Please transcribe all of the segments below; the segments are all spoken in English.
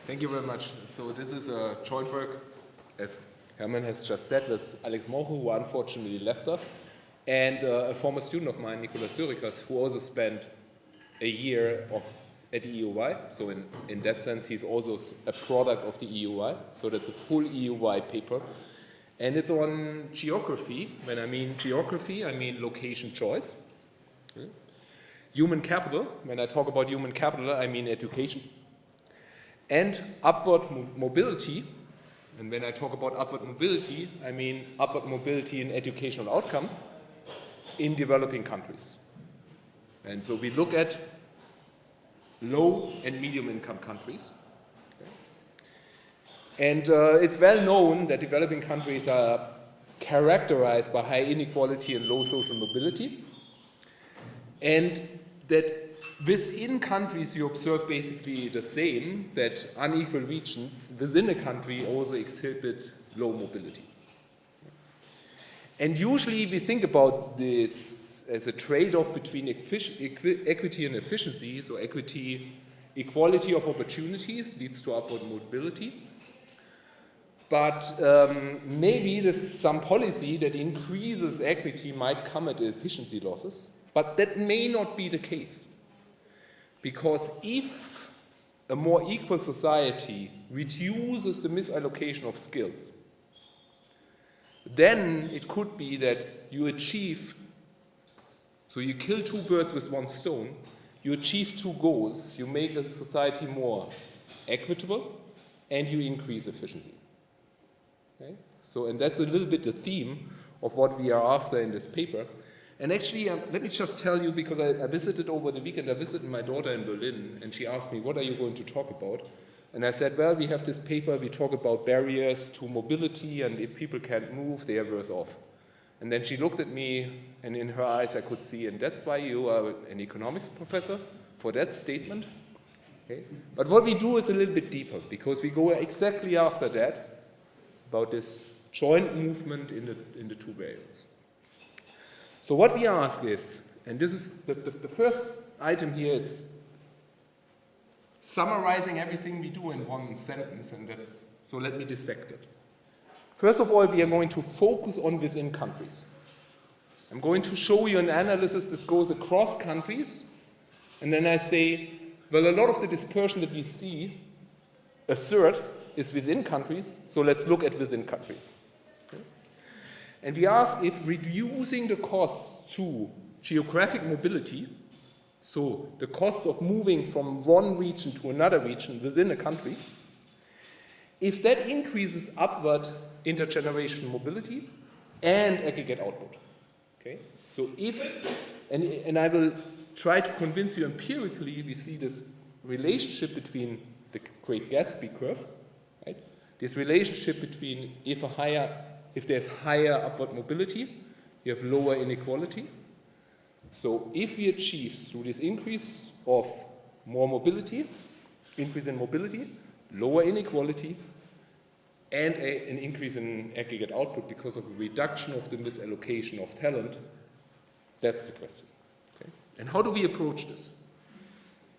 Thank you very much. So this is a joint work, as Herman has just said, with Alex Mojo, who unfortunately left us, and a former student of mine, Nicolas Surikas, who also spent a year at the EUY. So in that sense, he's also a product of the EUY. So that's a full EUY paper. And it's on geography. When I mean geography, I mean location choice. Okay. Human capital. When I talk about human capital, I mean education. And upward mobility. And when I talk about upward mobility, I mean upward mobility in educational outcomes in developing countries. And so we look at low and medium income countries. Okay. And it's well known that developing countries are characterized by high inequality and low social mobility. And that within countries you observe basically the same, that unequal regions within a country also exhibit low mobility. And usually we think about this as a trade-off between equity and efficiency. So equality of opportunities leads to upward mobility. But maybe there's some policy that increases equity might come at efficiency losses, but that may not be the case. Because if a more equal society reduces the misallocation of skills, then it could be that you achieve, so you kill two birds with one stone, you achieve two goals, you make a society more equitable, and you increase efficiency. Okay? So, and that's a little bit the theme of what we are after in this paper. And actually, let me just tell you, because I visited over the weekend, I visited my daughter in Berlin, and she asked me, what are you going to talk about? And I said, well, we have this paper, we talk about barriers to mobility, and if people can't move, they are worse off. And then she looked at me, and in her eyes I could see, and that's why you are an economics professor, for that statement. Okay? But what we do is a little bit deeper, because we go exactly after that, about this joint movement in the two variables. So what we ask is, and this is the first item here is summarizing everything we do in one sentence, and that's, so let me dissect it. First of all, we are going to focus on within countries. I'm going to show you an analysis that goes across countries, and then I say, well, a lot of the dispersion that we see, a third, is within countries, so let's look at within countries. And we ask if reducing the costs to geographic mobility, so the cost of moving from one region to another region within a country, if that increases upward intergenerational mobility and aggregate output. Okay? So if, and I will try to convince you empirically, we see this relationship between the Great Gatsby curve, right? This relationship between if there's higher upward mobility, you have lower inequality. So if we achieve through this increase of more mobility, increase in mobility, lower inequality, and an increase in aggregate output because of a reduction of the misallocation of talent, that's the question. Okay? And how do we approach this?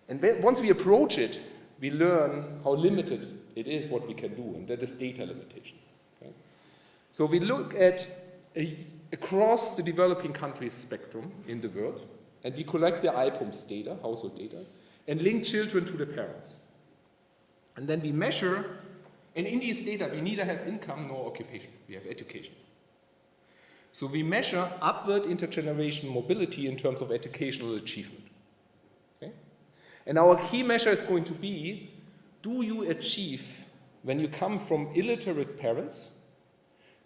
And once we approach it, we learn how limited it is what we can do, and that is data limitations. Okay? So we look at across the developing countries spectrum in the world, and we collect the IPOMS data, household data, and link children to the parents. And then we measure, and in these data we neither have income nor occupation, we have education. So we measure upward intergenerational mobility in terms of educational achievement. Okay? And our key measure is going to be, do you achieve, when you come from illiterate parents,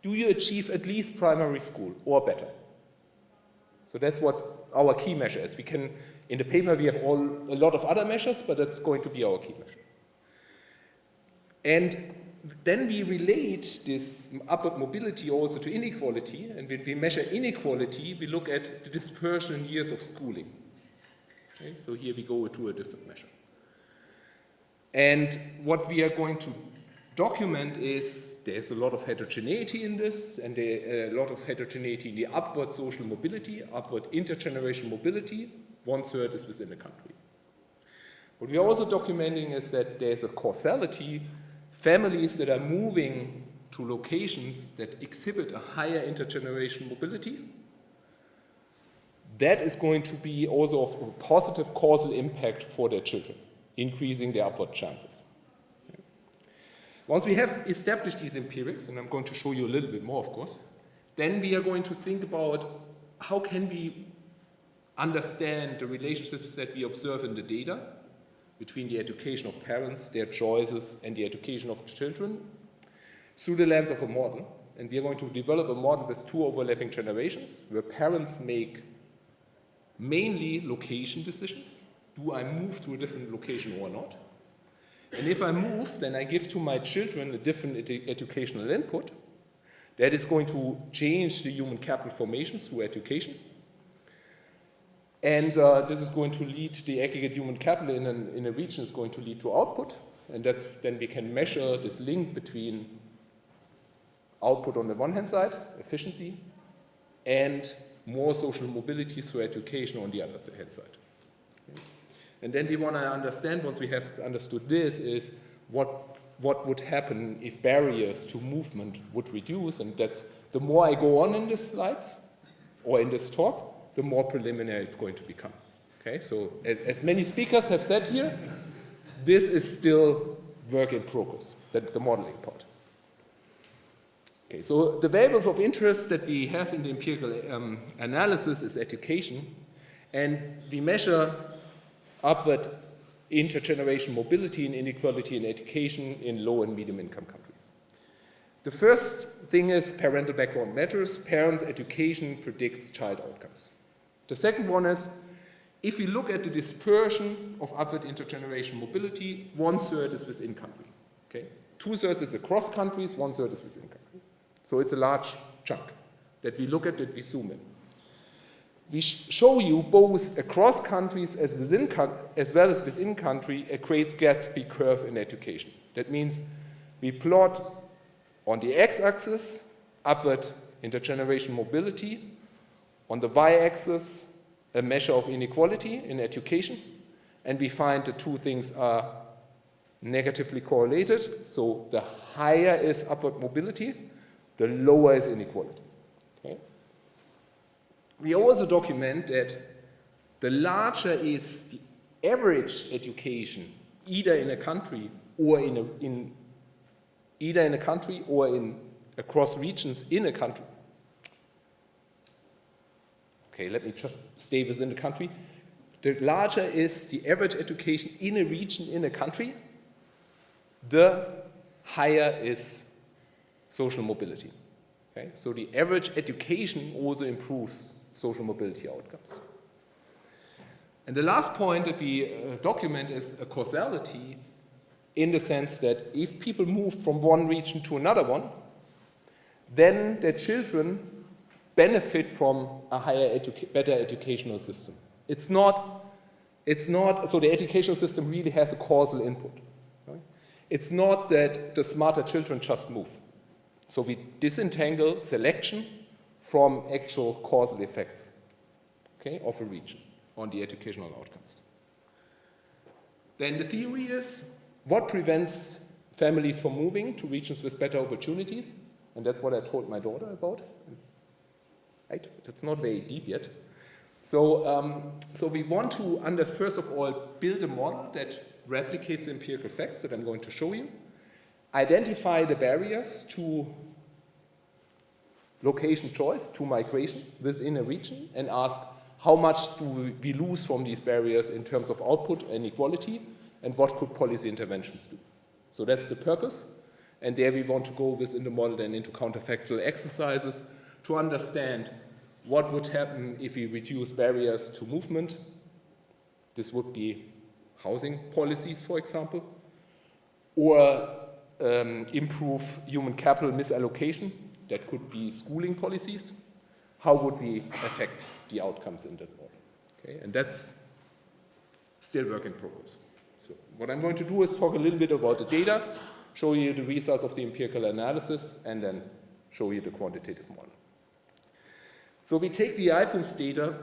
do you achieve at least primary school or better? So that's what our key measure is. We can, in the paper we have a lot of other measures, but that's going to be our key measure. And then we relate this upward mobility also to inequality, and when we measure inequality, we look at the dispersion in years of schooling. Okay? So here we go to a different measure. And what we are going to document is there's a lot of heterogeneity in this, and a lot of heterogeneity in the upward social mobility, upward intergenerational mobility. 1/3 is within the country. What we are also documenting is that there's a causality. Families that are moving to locations that exhibit a higher intergenerational mobility, that is going to be also of a positive causal impact for their children, increasing their upward chances. Once we have established these empirics, and I'm going to show you a little bit more, of course, then we are going to think about how can we understand the relationships that we observe in the data between the education of parents, their choices, and the education of children through the lens of a model. And we are going to develop a model with two overlapping generations where parents make mainly location decisions. Do I move to a different location or not? And if I move, then I give to my children a different educational input that is going to change the human capital formation through education. And this is going to lead, the aggregate human capital in a region is going to lead to output. And then we can measure this link between output on the one hand side, efficiency, and more social mobility through education on the other hand side. Okay. And then we want to understand, once we have understood this, is what would happen if barriers to movement would reduce. And that's the more I go on in these slides, or in this talk, the more preliminary it's going to become. Okay, so as many speakers have said here, this is still work in progress, the modeling part. Okay, so the variables of interest that we have in the empirical analysis is education, and we measure upward intergenerational mobility and inequality in education in low and medium income countries. The first thing is parental background matters. Parents' education predicts child outcomes. The second one is, if we look at the dispersion of upward intergenerational mobility, 1/3 is within country. Okay? 2/3 is across countries, 1/3 is within country. So it's a large chunk that we look at, that we zoom in. We show you both across countries as well as within country a great Gatsby curve in education. That means we plot on the x-axis upward intergenerational mobility, on the y-axis a measure of inequality in education, and we find the two things are negatively correlated. So the higher is upward mobility, the lower is inequality. Okay? We also document that the larger is the average education, either in a country or across regions in a country. Okay, let me just stay within the country. The larger is the average education in a region, in a country, the higher is social mobility. Okay? So the average education also improves social mobility outcomes. And the last point that we document is a causality, in the sense that if people move from one region to another one, then their children benefit from a better educational system. So the educational system really has a causal input. Right? It's not that the smarter children just move. So we disentangle selection from actual causal effects, okay, of a region on the educational outcomes. Then the theory is, what prevents families from moving to regions with better opportunities? And that's what I told my daughter about. Right? It's not very deep yet. So we want to, first of all, build a model that replicates empirical facts that I'm going to show you, identify the barriers to location choice, to migration within a region, and ask how much do we lose from these barriers in terms of output and equality, and what could policy interventions do. So that's the purpose. And there we want to go within the model then into counterfactual exercises to understand what would happen if we reduce barriers to movement. This would be housing policies, for example, or improve human capital misallocation. That could be schooling policies. How would we affect the outcomes in that model? Okay, and that's still work in progress. So what I'm going to do is talk a little bit about the data, show you the results of the empirical analysis, and then show you the quantitative model. So we take the IPUMS data.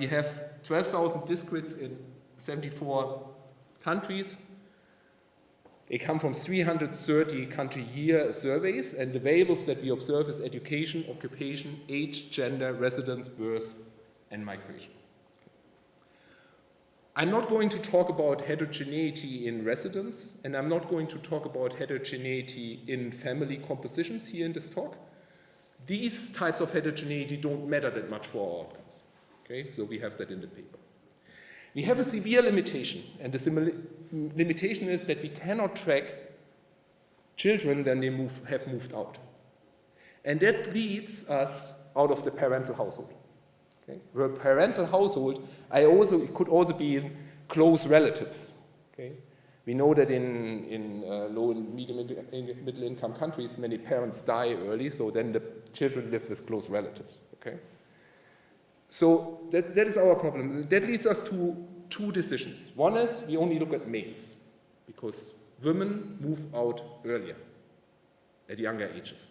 We have 12,000 discretes in 74 countries. They come from 330 country-year surveys, and the variables that we observe is education, occupation, age, gender, residence, birth, and migration. I'm not going to talk about heterogeneity in residence, and I'm not going to talk about heterogeneity in family compositions here in this talk. These types of heterogeneity don't matter that much for our outcomes. Okay, so we have that in the paper. We have a severe limitation, and the limitation is that we cannot track children when they have moved out. And that leads us out of the parental household. Okay? The parental household it could also be in close relatives. Okay? We know that in low and medium middle income countries, many parents die early, so then the children live with close relatives. Okay? So that is our problem. That leads us to two decisions. One is we only look at males, because women move out earlier, at younger ages,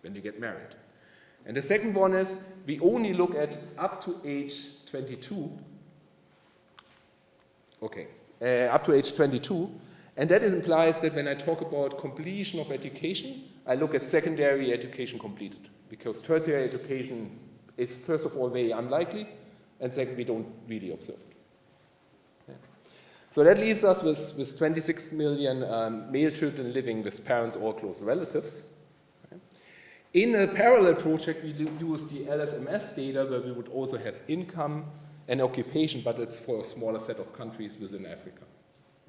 when they get married. And the second one is we only look at up to age 22. Okay, up to age 22. And that implies that when I talk about completion of education, I look at secondary education completed, because tertiary education is, first of all, very unlikely, and second, we don't really observe it. Yeah. So that leaves us with 26 million male children living with parents or close relatives. Okay. In a parallel project, we use the LSMS data, where we would also have income and occupation, but it's for a smaller set of countries within Africa.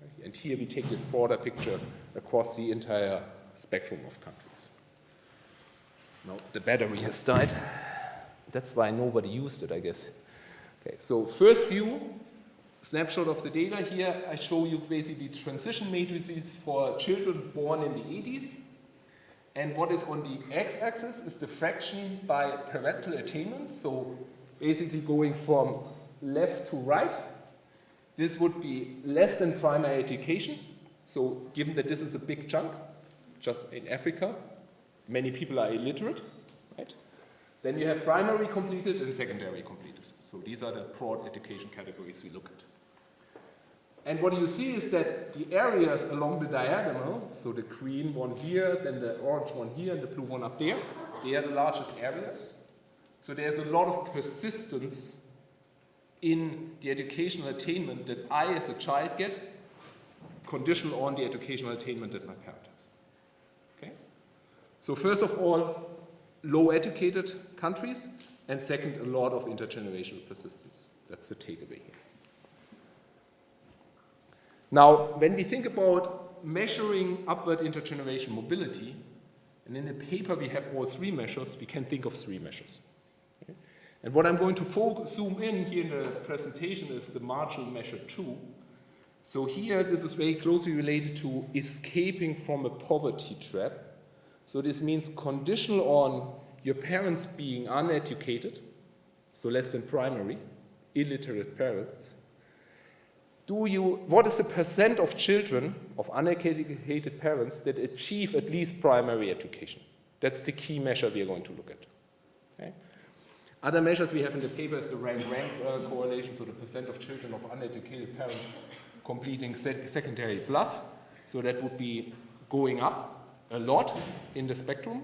Okay. And here we take this broader picture across the entire spectrum of countries. Now, the battery has died. That's why nobody used it, I guess. Okay, so first view, snapshot of the data here. I show you basically transition matrices for children born in the 80s. And what is on the x-axis is the fraction by parental attainment. So basically going from left to right. This would be less than primary education. So given that this is a big chunk, just in Africa, many people are illiterate, right? Then you have primary completed and secondary completed. So these are the broad education categories we look at. And what you see is that the areas along the diagonal, so the green one here, then the orange one here, and the blue one up there, they are the largest areas. So there's a lot of persistence in the educational attainment that I as a child get, conditional on the educational attainment that my parent has. Okay? So first of all, low educated countries, and second, a lot of intergenerational persistence. That's the takeaway here. Now, when we think about measuring upward intergenerational mobility, and in the paper we have all three measures, we can think of three measures. Okay? And what I'm going to zoom in here in the presentation is the marginal measure 2. So here, this is very closely related to escaping from a poverty trap. So this means conditional on your parents being uneducated, so less than primary, illiterate parents. What is the percent of children of uneducated parents that achieve at least primary education? That's the key measure we are going to look at. Okay? Other measures we have in the paper is the rank-rank correlation, so the percent of children of uneducated parents completing secondary plus. So that would be going up a lot in the spectrum.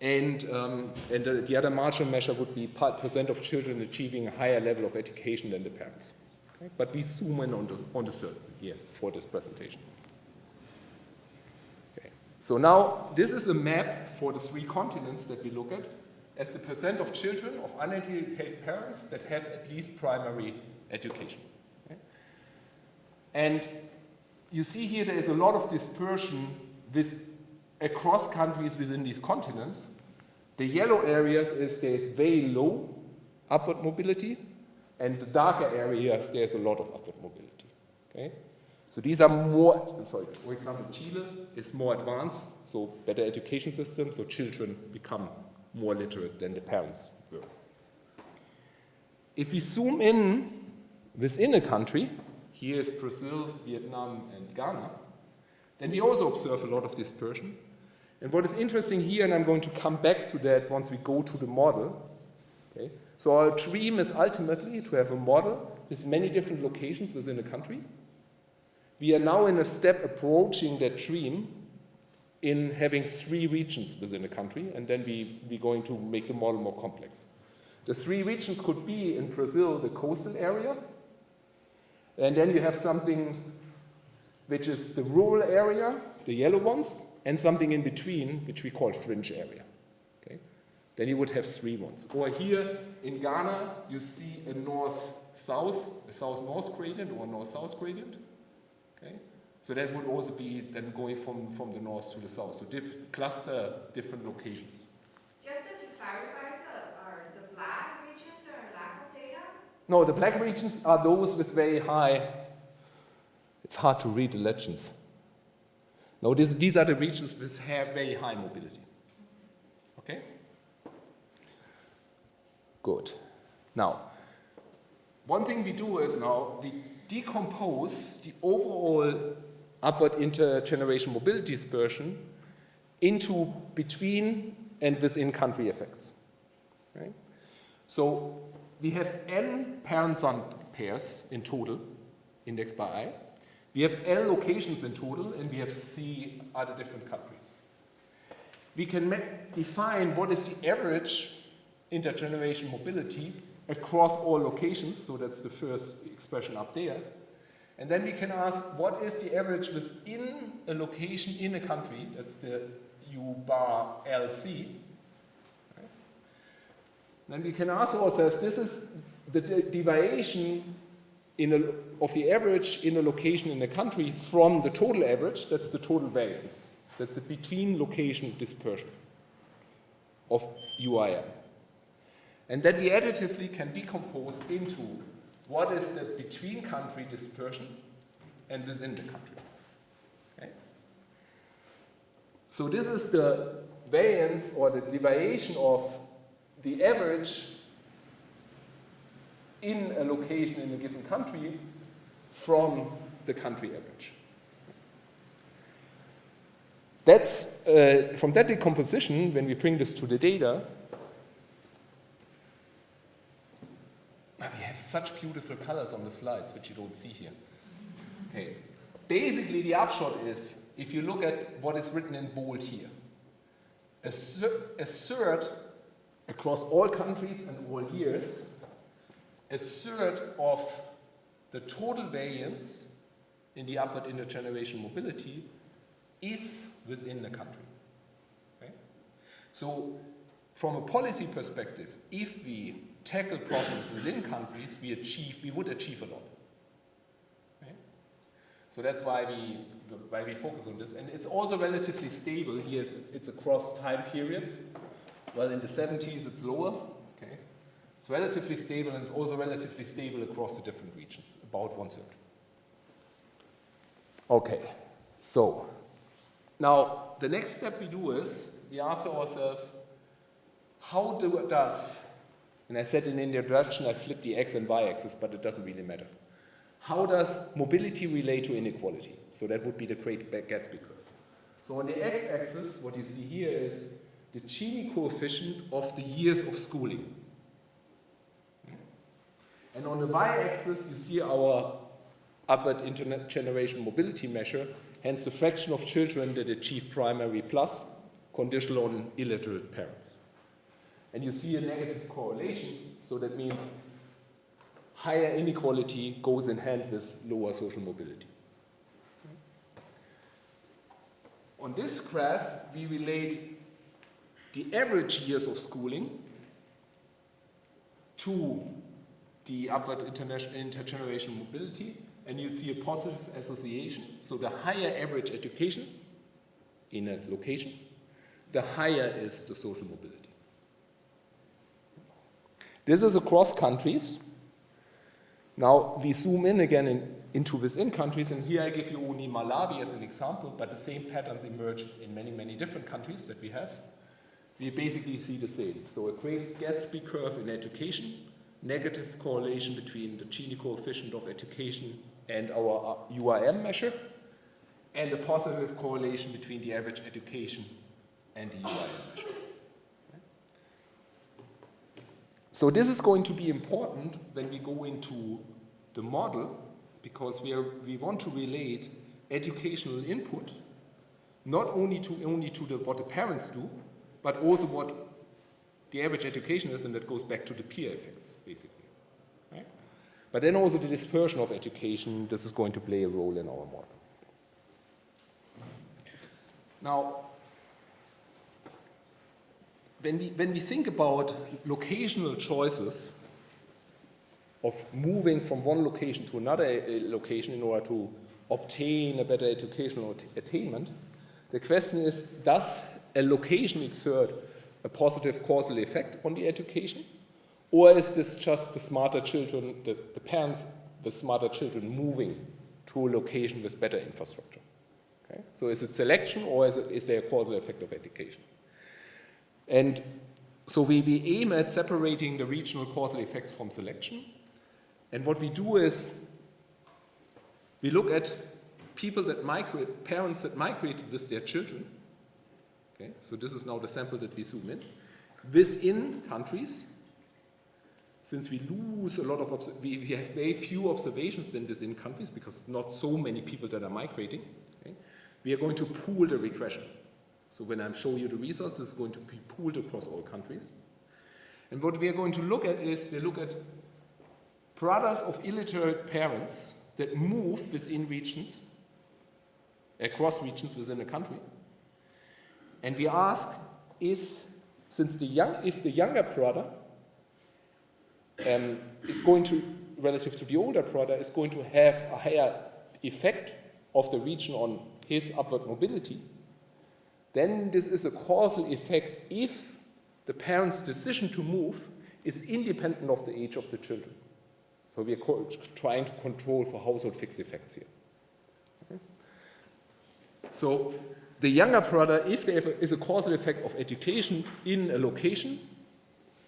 And the other marginal measure would be percent of children achieving a higher level of education than the parents. Okay? But we zoom in on the third here for this presentation. Okay. So now this is a map for the 3 continents that we look at as the percent of children of uneducated parents that have at least primary education. Okay? And you see here there is a lot of dispersion across countries within these continents. The yellow areas there is very low upward mobility, and the darker areas there's a lot of upward mobility. Okay? So these are for example, Chile is more advanced, so better education system, so children become more literate than the parents were. If we zoom in within a country, here is Brazil, Vietnam, and Ghana, then we also observe a lot of dispersion. And what is interesting here, and I'm going to come back to that once we go to the model. Okay? So our dream is ultimately to have a model with many different locations within a country, We are now in a step approaching that dream in having 3 regions within a country, and then we're going to make the model more complex. The 3 regions could be, in Brazil, the coastal area, and then you have something which is the rural area, the yellow ones, and something in between, which we call fringe area. Okay? Then you would have 3 ones. Or here in Ghana, you see a north-south, a south-north gradient or north-south gradient. Okay? So that would also be then going from the north to the south. So cluster different locations. Just to clarify, are the black regions or lack of data? No, the black regions are those with very high, it's hard to read the legends. No, these are the regions with very high mobility. Okay? Good. Now, one thing we do is now we decompose the overall upward intergenerational mobility dispersion into between and within country effects. Right? So we have n parent-son pairs in total, indexed by I. We have L locations in total, and we have C other different countries. We can define what is the average intergenerational mobility across all locations, so that's the first expression up there. And then we can ask, what is the average within a location in a country? That's the U bar LC. Right? Then we can ask ourselves, this is the deviation of the average in a location in a country from the total average. That's the total variance. That's the between location dispersion of UIM. And that we additively can decompose into what is the between country dispersion and within the country. Okay? So this is the variance or the deviation of the average in a location in a given country from the country average. That's, from that decomposition, when we bring this to the data, we have such beautiful colors on the slides, which you don't see here. Okay. Basically, the upshot is, if you look at what is written in bold here, a third across all countries and all years, a third of the total variance in the upward intergenerational mobility is within the country. Okay? So, from a policy perspective, if we tackle problems within countries, we would achieve a lot. Okay? So that's why we focus on this, and it's also relatively stable. Here it's across time periods. Well, in the 70s it's lower. Okay, it's relatively stable, and it's also relatively stable across the different regions, about 1/3. Okay, so now the next step we do is we ask ourselves, how does, and I said in the introduction I flipped the x and y axis, but it doesn't really matter. How does mobility relate to inequality? So that would be the Great Gatsby curve. So on the x-axis, what you see here is the Gini coefficient of the years of schooling. And on the y-axis, you see our upward intergenerational mobility measure, hence the fraction of children that achieve primary plus, conditional on illiterate parents. And you see a negative correlation, so that means higher inequality goes in hand with lower social mobility. On this graph, we relate the average years of schooling to the upward intergenerational mobility, and you see a positive association. So the higher average education in a location, the higher is the social mobility. This is across countries. Now we zoom in again into within countries, and here I give you only Malawi as an example, but the same patterns emerge in many, many different countries that we have. We basically see the same. So a Great Gatsby curve in education, negative correlation between the Gini coefficient of education and our UIM measure, and a positive correlation between the average education and the UIM measure. So this is going to be important when we go into the model, because we want to relate educational input not only to what the parents do, but also what the average education is, and that goes back to the peer effects, basically. Right? But then also the dispersion of education, this is going to play a role in our model. Now, when we think about locational choices of moving from one location to another location in order to obtain a better educational attainment, the question is, does a location exert a positive causal effect on the education? Or is this just the smarter children, the parents with smarter children moving to a location with better infrastructure? Okay? So is it selection, or is there a causal effect of education? And so we aim at separating the regional causal effects from selection. And what we do is we look at people that migrate, parents that migrated with their children. Okay, so this is now the sample that we zoom in. Within countries, since we lose a lot of, we have very few observations than within countries because not so many people that are migrating, okay, we are going to pool the regression. So when I'm showing you the results, it's going to be pooled across all countries. And what we are going to look at is, we look at brothers of illiterate parents that move within regions, across regions within a country. And we ask, if the younger brother is going to, relative to the older brother, is going to have a higher effect of the region on his upward mobility, then this is a causal effect if the parent's decision to move is independent of the age of the children. So we are trying to control for household fixed effects here. Okay. So the younger brother, if there is a causal effect of education in a location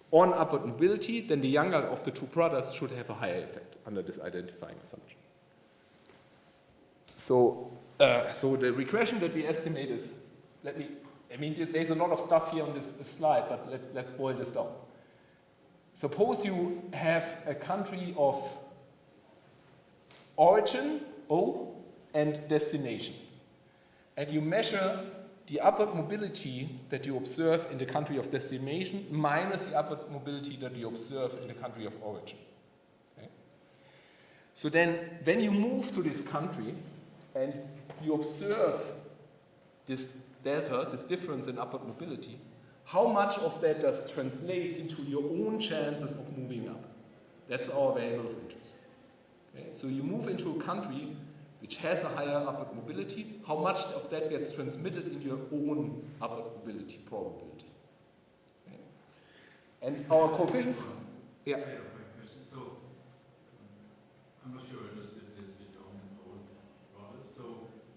on upward mobility, then the younger of the two brothers should have a higher effect under this identifying assumption. So, the regression that we estimate is, there's a lot of stuff here on this slide, but let's boil this down. Suppose you have a country of origin, O, and destination. And you measure the upward mobility that you observe in the country of destination minus the upward mobility that you observe in the country of origin. Okay? So then, when you move to this country and you observe this delta, this difference in upward mobility, how much of that does translate into your own chances of moving up? That's our variable of interest. Okay? So you move into a country which has a higher upward mobility, how much of that gets transmitted in your own upward mobility probability? Okay? And our coefficients? Yeah. So, I'm not sure I understood this with your own model.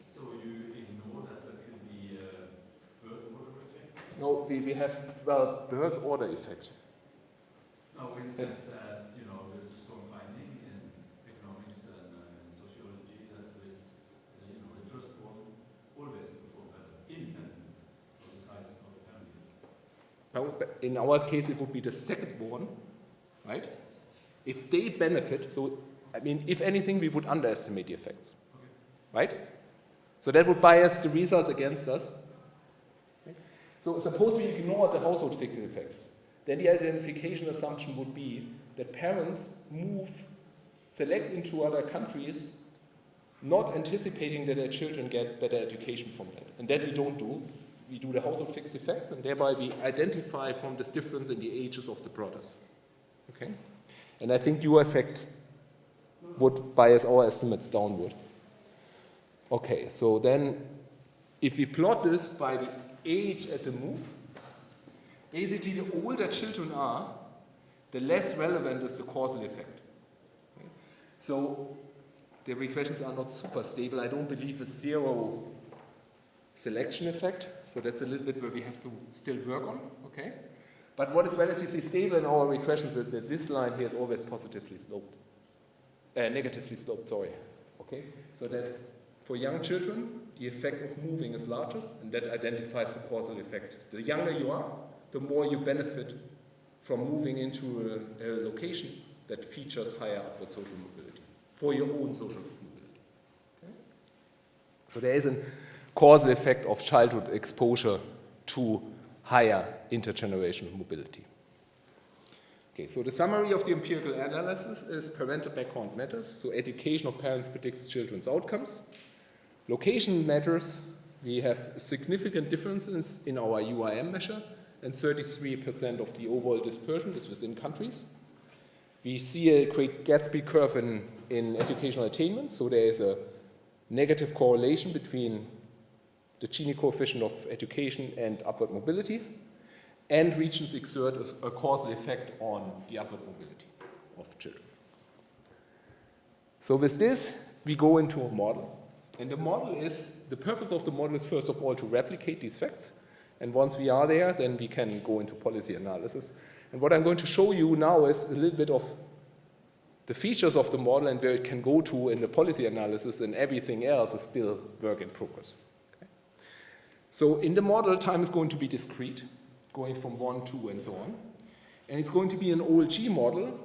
So you ignore that there could be a birth order effect? No, we have, well, the birth order effect. No, in the sense that, there's a strong finding in economics and sociology that there is, the firstborn always perform better, independent of the size of the family. Well, in our case, it would be the secondborn, right? If they benefit, so, if anything, we would underestimate the effects, okay, right? So that would bias the results against us. Okay? So suppose we ignore the household fixed effects, then the identification assumption would be that parents select into other countries, not anticipating that their children get better education from that. And that we don't do. We do the household fixed effects, and thereby we identify from this difference in the ages of the brothers. Okay? And I think your effect would bias our estimates downward. Okay, so then if we plot this by the age at the move, basically the older children are, the less relevant is the causal effect. Okay? So the regressions are not super stable. I don't believe a zero selection effect, so that's a little bit where we have to still work on, okay? But what is relatively stable in our regressions is that this line here is always positively sloped, negatively sloped, sorry, okay? So that for young children, the effect of moving is largest, and that identifies the causal effect. The younger you are, the more you benefit from moving into a location that features higher upward social mobility for your own social mobility. Okay? So there is a causal effect of childhood exposure to higher intergenerational mobility. Okay, so the summary of the empirical analysis is parental background matters. So education of parents predicts children's outcomes. Location matters. We have significant differences in our UIM measure, and 33% of the overall dispersion is within countries. We see a Great Gatsby curve in educational attainment, so there is a negative correlation between the Gini coefficient of education and upward mobility, and regions exert a causal effect on the upward mobility of children. So with this, we go into a model. And the purpose of the model is first of all to replicate these facts. And once we are there, then we can go into policy analysis. And what I'm going to show you now is a little bit of the features of the model and where it can go to in the policy analysis, and everything else is still work in progress. Okay? So in the model, time is going to be discrete, going from 1, 2, and so on. And it's going to be an OLG model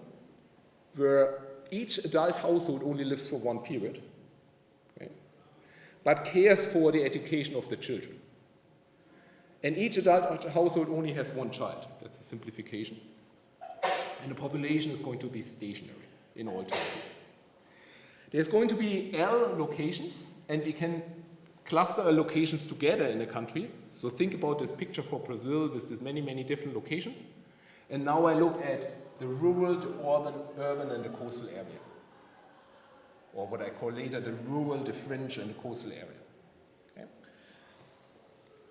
where each adult household only lives for one period, okay, but cares for the education of the children. And each adult household only has one child. That's a simplification. And the population is going to be stationary in all time periods. There's going to be L locations, and we can cluster locations together in a country. So think about this picture for Brazil with these many, many different locations. And now I look at the rural, the urban, and the coastal area. Or what I call later the rural, the fringe, and the coastal area. Okay?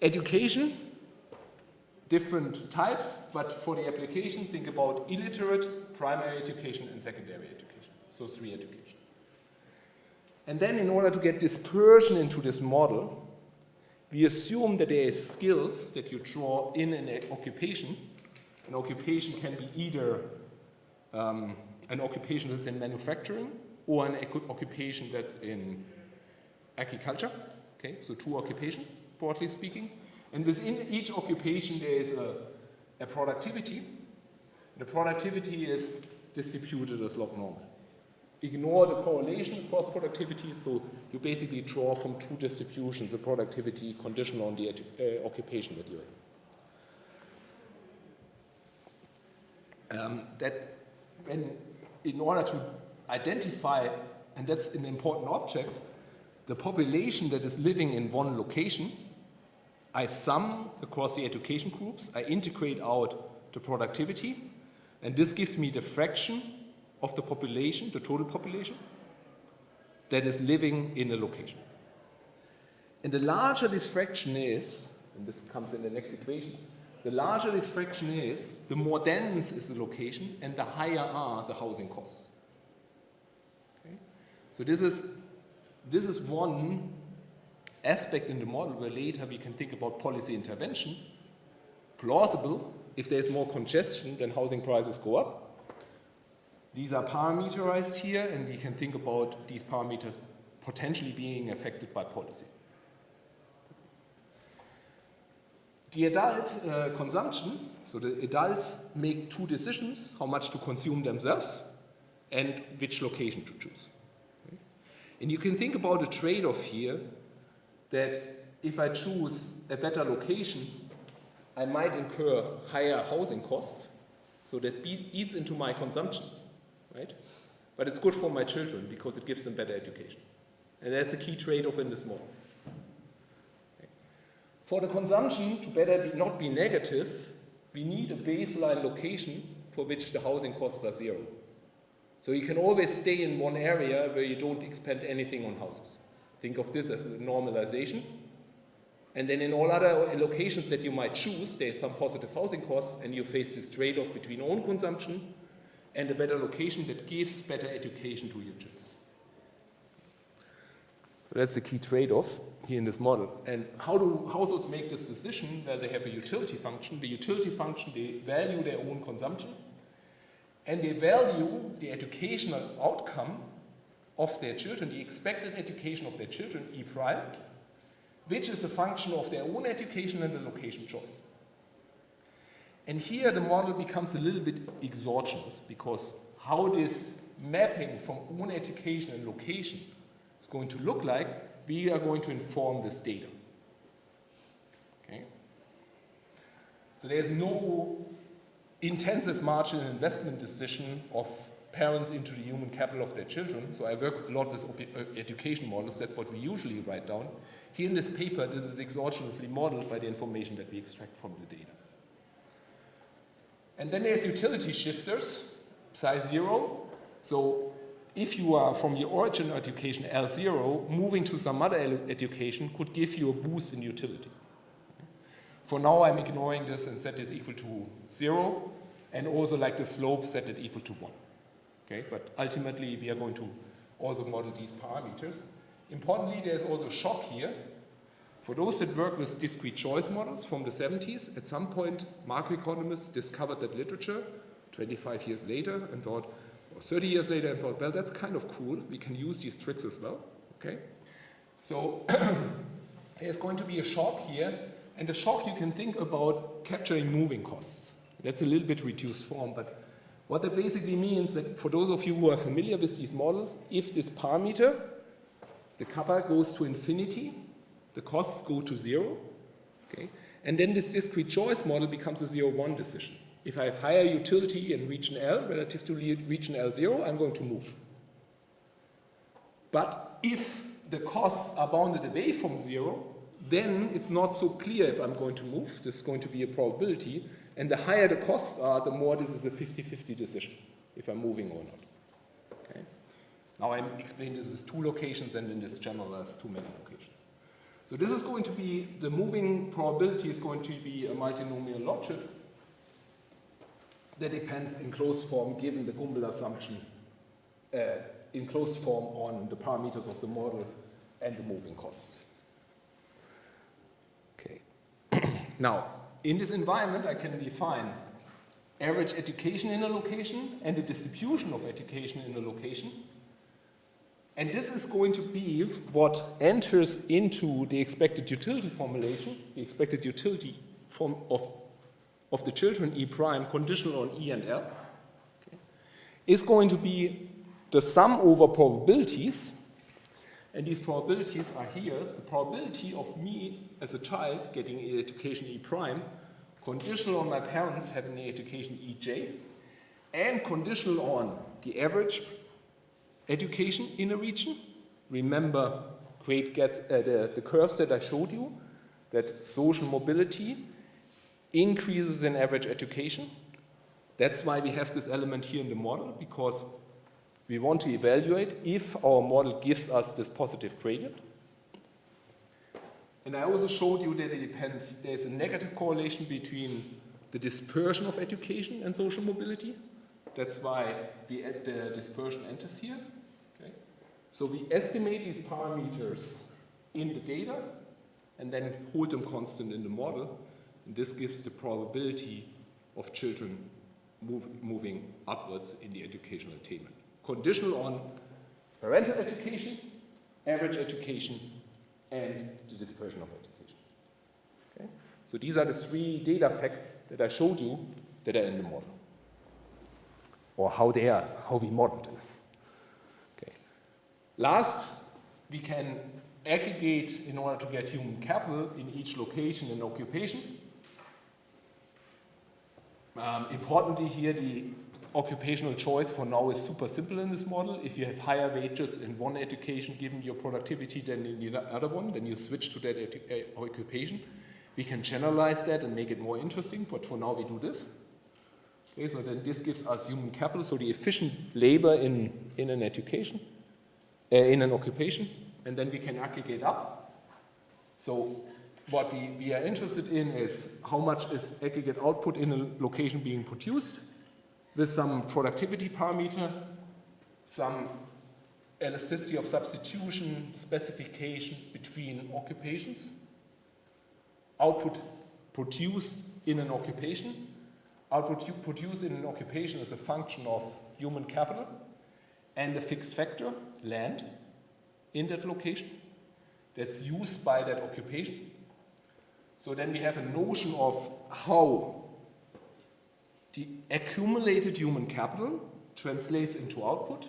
Education, different types, but for the application, think about illiterate, primary education, and secondary education. So 3 education. And then in order to get dispersion into this model, we assume that there is skills that you draw in an occupation. An occupation can be either an occupation that's in manufacturing or an occupation that's in agriculture. Okay, so 2 occupations, broadly speaking. And within each occupation, there is a productivity. The productivity is distributed as log normal. Ignore the correlation across productivity, so you basically draw from 2 distributions the productivity conditional on the occupation that you're in. In order to identify, and that's an important object, the population that is living in one location, I sum across the education groups, I integrate out the productivity, and this gives me the fraction of the population, the total population, that is living in a location. And the larger this fraction is, and this comes in the next equation, the larger this fraction is, the more dense is the location, and the higher are the housing costs. Okay? So this is one aspect in the model where later we can think about policy intervention. Plausible, if there's more congestion, then housing prices go up. These are parameterized here, and we can think about these parameters potentially being affected by policy. The adult consumption, so the adults make 2 decisions, how much to consume themselves and which location to choose. Okay? And you can think about a trade-off here that if I choose a better location, I might incur higher housing costs, so that eats into my consumption, right? But it's good for my children because it gives them better education. And that's a key trade-off in this model. For the consumption to not be negative, we need a baseline location for which the housing costs are 0. So you can always stay in one area where you don't expend anything on houses. Think of this as a normalization. And then in all other locations that you might choose, there's some positive housing costs, and you face this trade-off between own consumption and a better location that gives better education to your children. So that's the key trade-off here in this model. And how do households make this decision? Well, they have a utility function. The utility function, they value their own consumption, and they value the educational outcome of their children, the expected education of their children, E prime, which is a function of their own education and the location choice. And here the model becomes a little bit exogenous, because how this mapping from own education and location is going to look like, we are going to inform this data. Okay? So there's no intensive marginal investment decision of parents into the human capital of their children. So I work a lot with education models. That's what we usually write down. Here in this paper, this is exogenously modeled by the information that we extract from the data. And then there's utility shifters, psi 0. So if you are from your origin education L0, moving to some other education could give you a boost in utility. For now, I'm ignoring this and set this equal to 0, and also like the slope, set it equal to 1. Okay, but ultimately, we are going to also model these parameters. Importantly, there's also a shock here. For those that work with discrete choice models from the 70s, at some point, macroeconomists discovered that literature 25 years later and thought, or 30 years later, and thought, well, that's kind of cool. We can use these tricks as well. Okay, so there's going to be a shock here. And the shock, you can think about capturing moving costs. That's a little bit reduced form, but what that basically means that for those of you who are familiar with these models, if this parameter, the kappa goes to infinity, the costs go to 0, okay? And then this discrete choice model becomes a 0-1 decision. If I have higher utility in region L relative to region L0, I'm going to move. But if the costs are bounded away from 0, then it's not so clear if I'm going to move. This is going to be a probability. And the higher the costs are, the more this is a 50-50 decision, if I'm moving or not. Okay? Now I'm explaining this with 2 locations, and in this general as too many locations. So this is going to be, the moving probability is going to be a multinomial logit that depends in closed form, given the Gumbel assumption, in closed form on the parameters of the model and the moving costs. Now, in this environment, I can define average education in a location and the distribution of education in a location. And this is going to be what enters into the expected utility formulation, the expected utility of the children E prime conditional on E and L, okay, is going to be the sum over probabilities. And these probabilities are here. The probability of me as a child getting an education E prime, conditional on my parents having an education EJ, and conditional on the average education in a region. Remember the curves that I showed you, that social mobility increases in average education. That's why we have this element here in the model, because we want to evaluate if our model gives us this positive gradient. And I also showed you that it depends, there's a negative correlation between the dispersion of education and social mobility. That's why the dispersion enters here. Okay? So we estimate these parameters in the data and then hold them constant in the model. And this gives the probability of children moving upwards in the educational attainment. Conditional on parental education, average education, and the dispersion of education. Okay? So these are the 3 data facts that I showed you that are in the model, or how we modeled them. Okay. Last, we can aggregate in order to get human capital in each location and occupation. Importantly here, the occupational choice for now is super simple in this model. If you have higher wages in one education given your productivity than in the other one, then you switch to that occupation. We can generalize that and make it more interesting, but for now we do this. Okay, so then this gives us human capital, so the efficient labor in an education, in an occupation, and then we can aggregate up. So what we are interested in is how much is aggregate output in a location being produced, with some productivity parameter, some elasticity of substitution specification between occupations, output produced in an occupation. Output produced in an occupation is a function of human capital and a fixed factor, land, in that location that's used by that occupation. So then we have a notion of how the accumulated human capital translates into output.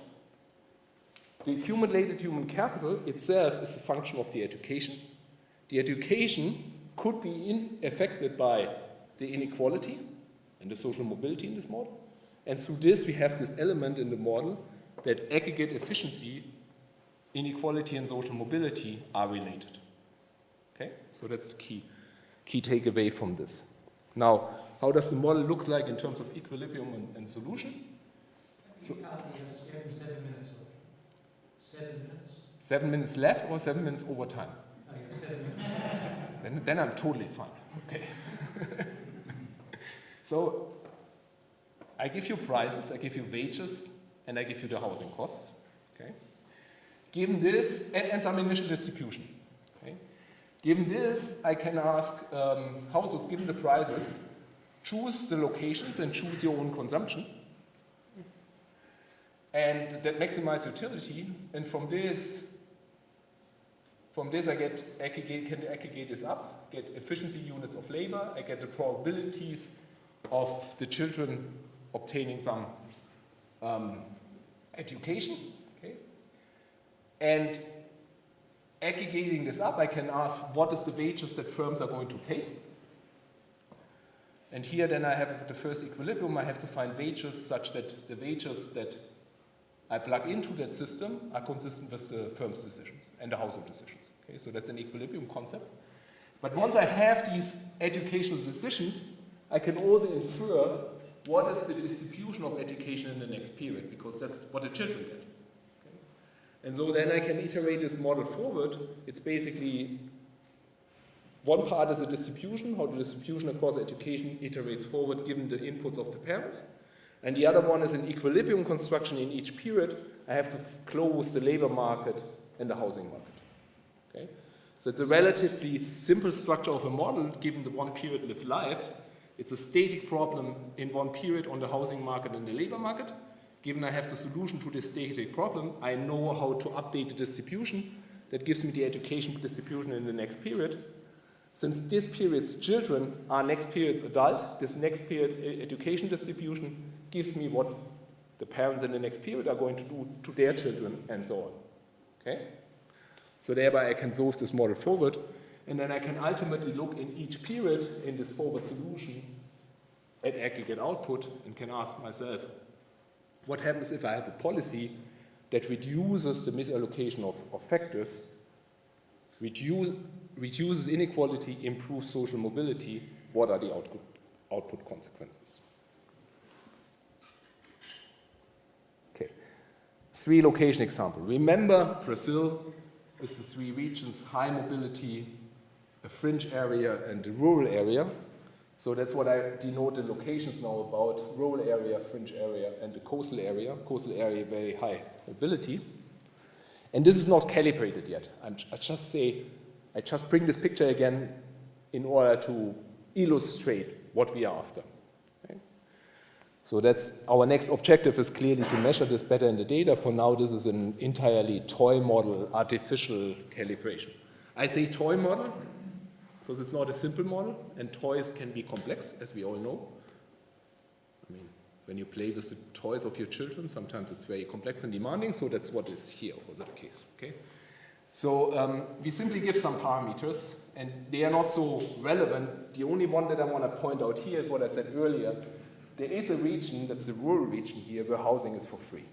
The accumulated human capital itself is a function of the education. The education could be affected by the inequality and the social mobility in this model. And through this, we have this element in the model that aggregate efficiency, inequality, and social mobility are related. Okay? So that's the key takeaway from this. Now, how does the model look like in terms of equilibrium and solution? So, you have 7 minutes. 7 minutes? 7 minutes left or 7 minutes over time? Oh, you have 7 minutes. Then I'm totally fine. Okay. So I give you prices, I give you wages, and I give you the housing costs. Okay. Given this, and some initial distribution. Okay. Given this, I can ask households, given the prices, choose the locations and choose your own consumption. And that maximize utility, and from this I get aggregate this up, get efficiency units of labor, I get the probabilities of the children obtaining some education, okay? And aggregating this up, I can ask what is the wages that firms are going to pay. And here then I have the first equilibrium, I have to find wages such that the wages that I plug into that system are consistent with the firm's decisions and the household decisions. Okay, so that's an equilibrium concept. But once I have these educational decisions, I can also infer what is the distribution of education in the next period, because that's what the children get. Okay? And so then I can iterate this model forward. It's basically one part is a distribution, how the distribution across education iterates forward given the inputs of the parents. And the other one is an equilibrium construction in each period. I have to close the labor market and the housing market. Okay? So it's a relatively simple structure of a model given the one period lived life. It's a static problem in one period on the housing market and the labor market. Given I have the solution to this static problem, I know how to update the distribution. That gives me the education distribution in the next period. Since this period's children are next period's adult, this next period education distribution gives me what the parents in the next period are going to do to their children and so on. Okay? So thereby I can solve this model forward, and then I can ultimately look in each period in this forward solution at aggregate output and can ask myself, what happens if I have a policy that reduces the misallocation of factors, reduces inequality, improves social mobility, what are the output consequences? Okay, 3 location example. Remember Brazil with the 3 regions, high mobility, a fringe area and a rural area. So that's what I denote the locations now about, rural area, fringe area, and the coastal area. Coastal area, very high mobility. And this is not calibrated yet. I just bring this picture again in order to illustrate what we are after. Okay? So that's our next objective is clearly to measure this better in the data. For now, this is an entirely toy model, artificial calibration. I say toy model because it's not a simple model, and toys can be complex, as we all know. I mean, when you play with the toys of your children, sometimes it's very complex and demanding, so that's what is here, was that the case, okay? So we simply give some parameters, and they are not so relevant. The only one that I want to point out here is what I said earlier. There is a region, that's the rural region here, where housing is for free.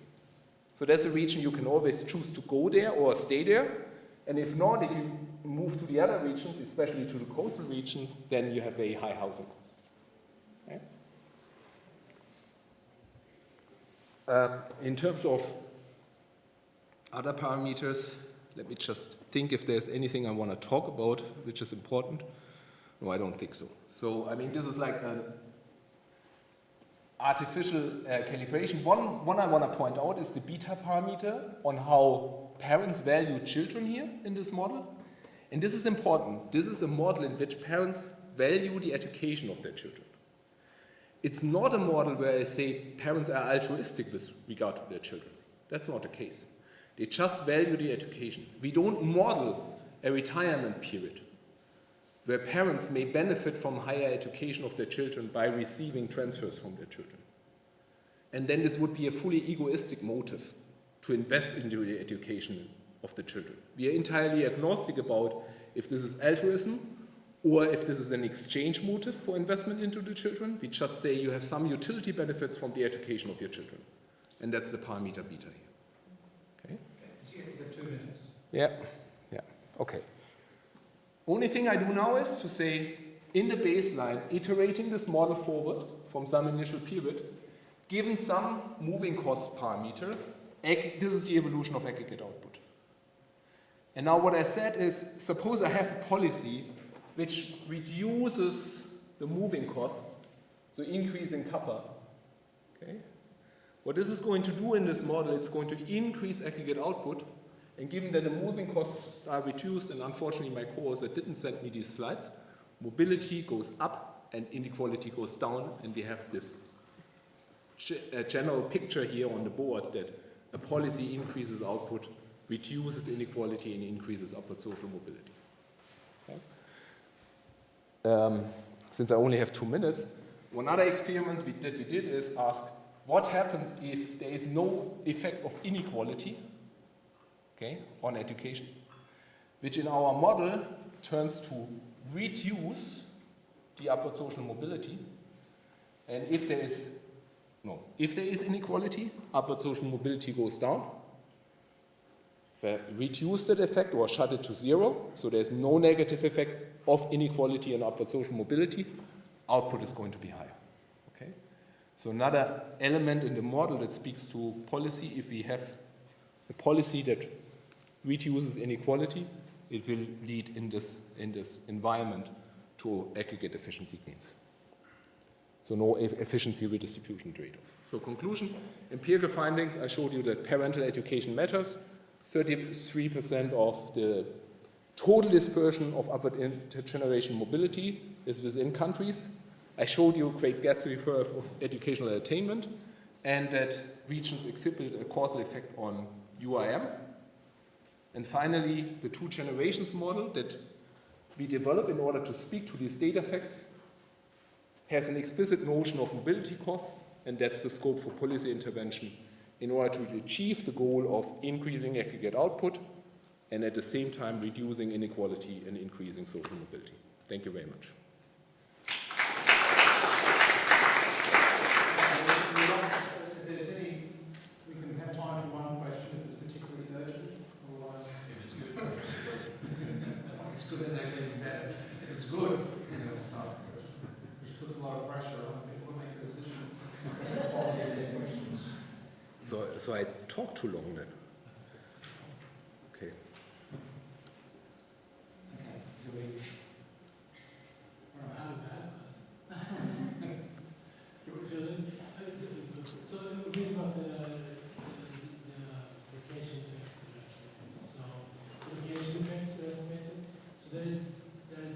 So that's a region you can always choose to go there or stay there. And if not, if you move to the other regions, especially to the coastal region, then you have very high housing costs. Okay? In terms of other parameters, let me just think if there's anything I want to talk about which is important. No, I don't think so. So, I mean, this is like an artificial calibration. One I want to point out is the beta parameter on how parents value children here in this model. And this is important. This is a model in which parents value the education of their children. It's not a model where I say parents are altruistic with regard to their children. That's not the case. They just value the education. We don't model a retirement period where parents may benefit from higher education of their children by receiving transfers from their children. and then this would be a fully egoistic motive to invest into the education of the children. We are entirely agnostic about if this is altruism or if this is an exchange motive for investment into the children. We just say you have some utility benefits from the education of your children. And that's the parameter beta here. Okay? You have 2 minutes. Yeah, okay. Only thing I do now is to say, in the baseline, iterating this model forward from some initial period, given some moving cost parameter, this is the evolution of aggregate output. And now what I said is, suppose I have a policy which reduces the moving costs, so increasing kappa. Okay? What this is going to do in this model, it's going to increase aggregate output, and given that the moving costs are reduced, and unfortunately my co-author didn't send me these slides, mobility goes up and inequality goes down, and we have this general picture here on the board that a policy increases output, reduces inequality, and increases upward social mobility. Okay? Since I only have 2 minutes, one other experiment that we did is ask what happens if there is no effect of inequality, okay, on education, which in our model turns to reduce the upward social mobility, and if there is inequality, upward social mobility goes down. If I reduce that effect or shut it to 0, so there's no negative effect of inequality and upward social mobility, output is going to be higher. Okay? So another element in the model that speaks to policy, if we have a policy that reduces inequality, it will lead in this environment to aggregate efficiency gains. So no efficiency redistribution trade-off. So conclusion, empirical findings, I showed you that parental education matters. 33% of the total dispersion of upward intergenerational mobility is within countries. I showed you Great Gatsby curve of educational attainment, and that regions exhibit a causal effect on UIM. And finally, the 2 generations model that we develop in order to speak to these data effects has an explicit notion of mobility costs, and that's the scope for policy intervention in order to achieve the goal of increasing aggregate output and at the same time reducing inequality and increasing social mobility. Thank you very much. We can have time for one question if it's particularly urgent. Otherwise, If it's good. it's good, that's actually even better. If it's good, which puts a lot of pressure on people to make a decision. Quality of their questions. So I talked too long then. Okay. Okay. Do we? How bad was So it was really about the location effects that are estimated. So location effects are estimated. So there's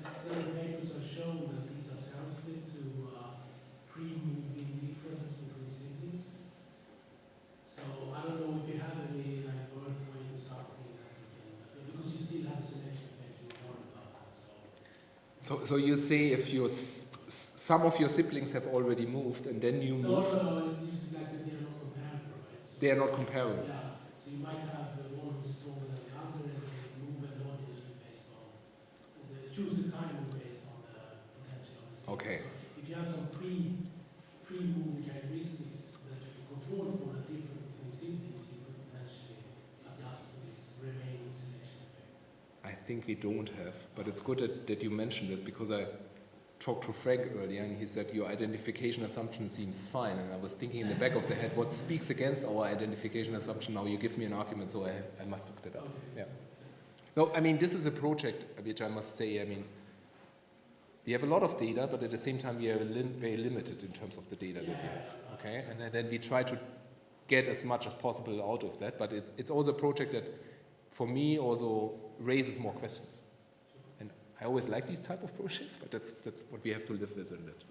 several papers that show that these are sensitive to pre-moving differences between siblings. So I don't know if you have any worth way to start thinking that you can, because you still have a selection effect, you warn about that. So you say if some of your siblings have already moved and then you move. No, it used to be like that they're not comparable, right? So They are not comparable. Yeah, so you might have one who's stronger than the other, and they move and not usually based on, they choose the timing based on the potential of the state. Okay. So if you have some pre-moving characteristics that you can control for the difference between siblings, you could potentially adjust this remaining selection effect. I think we don't have, but it's good that you mentioned this because I talked to Frank earlier and he said your identification assumption seems fine, and I was thinking in the back of the head what speaks against our identification assumption. Now you give me an argument, so I must look that up. Okay. Yeah. No, I mean this is a project which I must say, I mean we have a lot of data, but at the same time we are very limited in terms of the data that we have. Okay, and then we try to get as much as possible out of that, but it's also a project that for me also raises more questions. And I always like these type of projects, but that's what we have to live with in that